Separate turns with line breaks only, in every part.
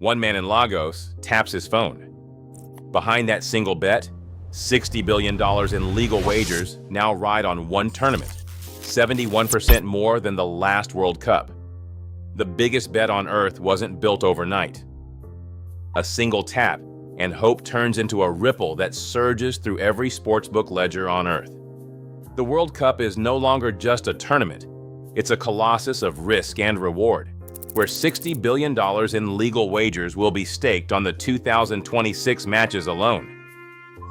One man in Lagos taps his phone. Behind that single bet, $60 billion in legal wagers now ride on one tournament, 71% more than the last World Cup. The biggest bet on earth wasn't built overnight. A single tap, and hope turns into a ripple that surges through every sportsbook ledger on earth. The World Cup is no longer just a tournament. It's a colossus of risk and reward, where $60 billion in legal wagers will be staked on the 2026 matches alone.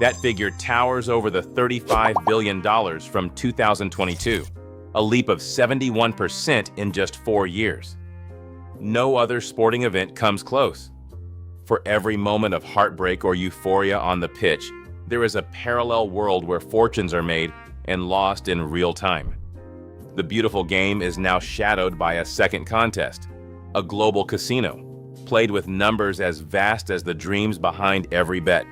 That figure towers over the $35 billion from 2022, a leap of 71% in just 4 years. No other sporting event comes close. For every moment of heartbreak or euphoria on the pitch, there is a parallel world where fortunes are made and lost in real time. The beautiful game is now shadowed by a second contest, a global casino, played with numbers as vast as the dreams behind every bet.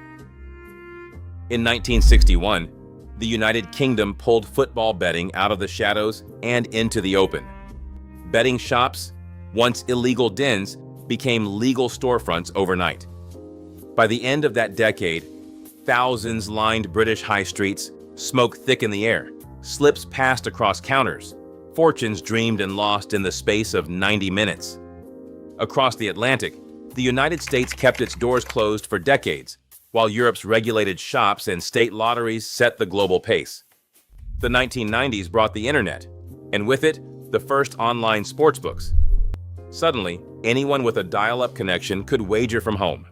In 1961, the United Kingdom pulled football betting out of the shadows and into the open. Betting shops, once illegal dens, became legal storefronts overnight. By the end of that decade, thousands lined British high streets, smoke thick in the air, slips passed across counters, fortunes dreamed and lost in the space of 90 minutes. Across the Atlantic, the United States kept its doors closed for decades, while Europe's regulated shops and state lotteries set the global pace. The 1990s brought the internet, and with it, the first online sportsbooks. Suddenly, anyone with a dial-up connection could wager from home.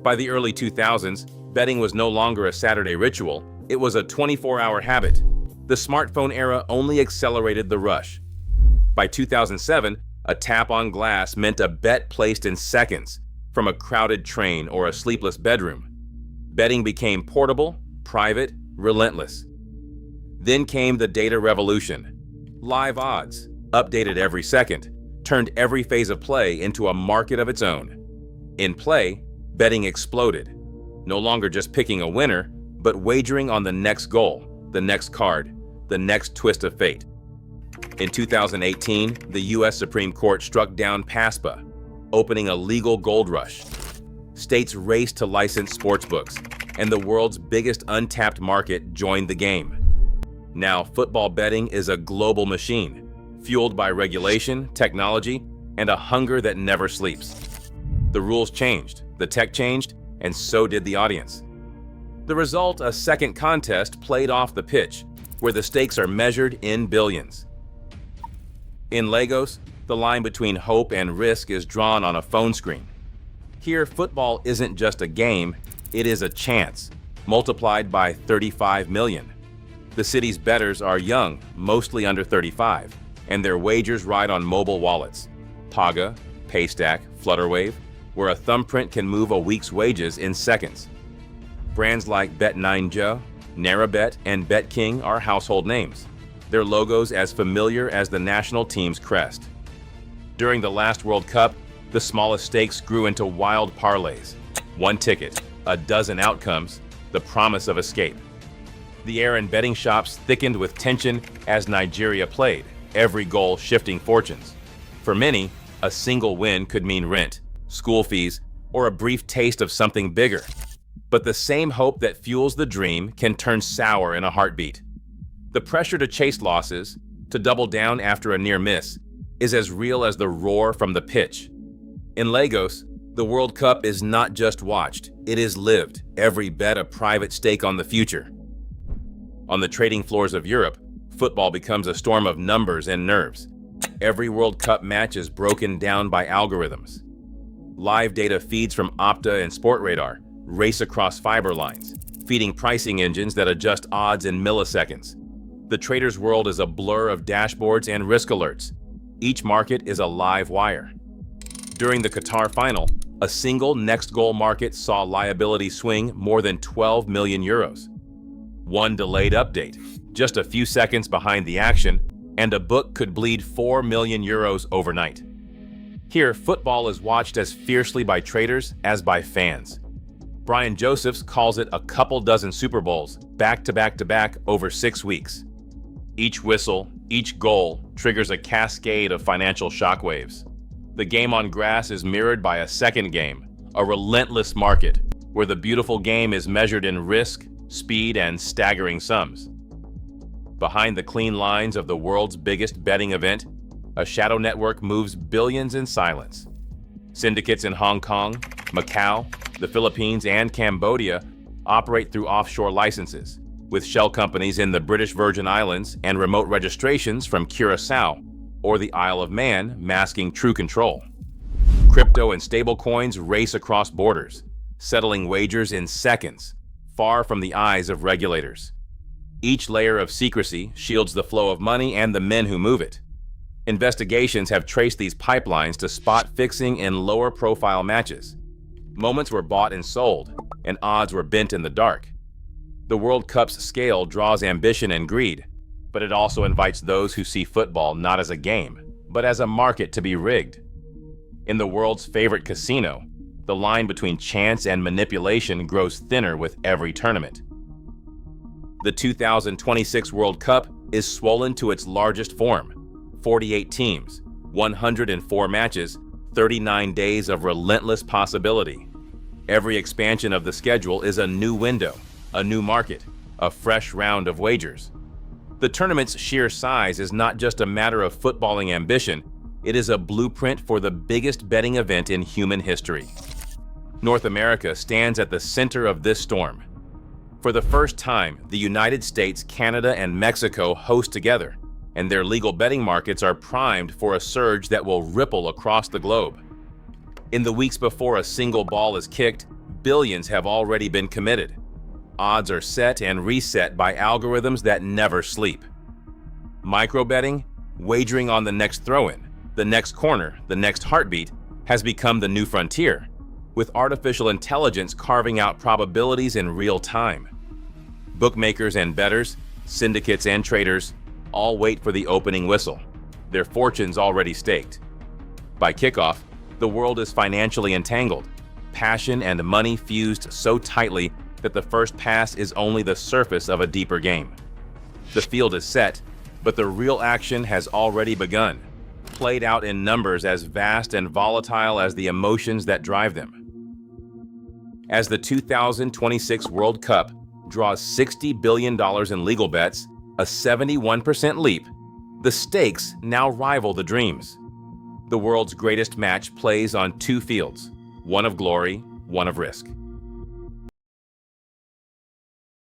By the early 2000s, betting was no longer a Saturday ritual, it was a 24-hour habit. The smartphone era only accelerated the rush. By 2007, a tap on glass meant a bet placed in seconds, from a crowded train or a sleepless bedroom. Betting became portable, private, relentless. Then came the data revolution. Live odds, updated every second, turned every phase of play into a market of its own. In play, betting exploded. No longer just picking a winner, but wagering on the next goal, the next card, the next twist of fate. In 2018, the U.S. Supreme Court struck down PASPA, opening a legal gold rush. States raced to license sportsbooks, and the world's biggest untapped market joined the game. Now, football betting is a global machine, fueled by regulation, technology, and a hunger that never sleeps. The rules changed, the tech changed, and so did the audience. The result, a second contest played off the pitch, where the stakes are measured in billions. In Lagos, the line between hope and risk is drawn on a phone screen. Here, football isn't just a game, it is a chance, multiplied by 35 million. The city's bettors are young, mostly under 35, and their wagers ride on mobile wallets. Paga, Paystack, Flutterwave, where a thumbprint can move a week's wages in seconds. Brands like Bet9Joe, NaraBet, and BetKing are household names, their logos as familiar as the national team's crest. During the last World Cup, the smallest stakes grew into wild parlays. One ticket, a dozen outcomes, the promise of escape. The air in betting shops thickened with tension as Nigeria played, every goal shifting fortunes. For many, a single win could mean rent, school fees, or a brief taste of something bigger. But the same hope that fuels the dream can turn sour in a heartbeat. The pressure to chase losses, to double down after a near miss, is as real as the roar from the pitch. In Lagos, the World Cup is not just watched, it is lived, every bet a private stake on the future. On the trading floors of Europe, football becomes a storm of numbers and nerves. Every World Cup match is broken down by algorithms. Live data feeds from Opta and Sportradar race across fiber lines, feeding pricing engines that adjust odds in milliseconds. The trader's world is a blur of dashboards and risk alerts. Each market is a live wire. During the Qatar final, a single next goal market saw liability swing more than 12 million euros. One delayed update, just a few seconds behind the action, and a book could bleed 4 million euros overnight. Here, football is watched as fiercely by traders as by fans. Brian Josephs calls it a couple dozen Super Bowls, back to back to back over 6 weeks. Each whistle, each goal triggers a cascade of financial shockwaves. The game on grass is mirrored by a second game, a relentless market, where the beautiful game is measured in risk, speed, and staggering sums. Behind the clean lines of the world's biggest betting event, a shadow network moves billions in silence. Syndicates in Hong Kong, Macau, the Philippines, and Cambodia operate through offshore licenses, with shell companies in the British Virgin Islands and remote registrations from Curaçao or the Isle of Man masking true control. Crypto and stablecoins race across borders, settling wagers in seconds, far from the eyes of regulators. Each layer of secrecy shields the flow of money and the men who move it. Investigations have traced these pipelines to spot fixing in lower-profile matches. Moments were bought and sold, and odds were bent in the dark. The World Cup's scale draws ambition and greed, but it also invites those who see football not as a game, but as a market to be rigged. In the world's favorite casino, the line between chance and manipulation grows thinner with every tournament. The 2026 World Cup is swollen to its largest form: 48 teams, 104 matches, 39 days of relentless possibility. Every expansion of the schedule is a new window, a new market, a fresh round of wagers. The tournament's sheer size is not just a matter of footballing ambition, it is a blueprint for the biggest betting event in human history. North America stands at the center of this storm. For the first time, the United States, Canada, and Mexico host together, and their legal betting markets are primed for a surge that will ripple across the globe. In the weeks before a single ball is kicked, billions have already been committed. Odds are set and reset by algorithms that never sleep. Micro-betting, wagering on the next throw-in, the next corner, the next heartbeat, has become the new frontier, with artificial intelligence carving out probabilities in real time. Bookmakers and bettors, syndicates and traders, all wait for the opening whistle, their fortunes already staked. By kickoff, the world is financially entangled, passion and money fused so tightly that the first pass is only the surface of a deeper game. The field is set, but the real action has already begun, played out in numbers as vast and volatile as the emotions that drive them. As the 2026 World Cup draws $60 billion in legal bets, a 71% leap, the stakes now rival the dreams. The world's greatest match plays on two fields, one of glory, one of risk.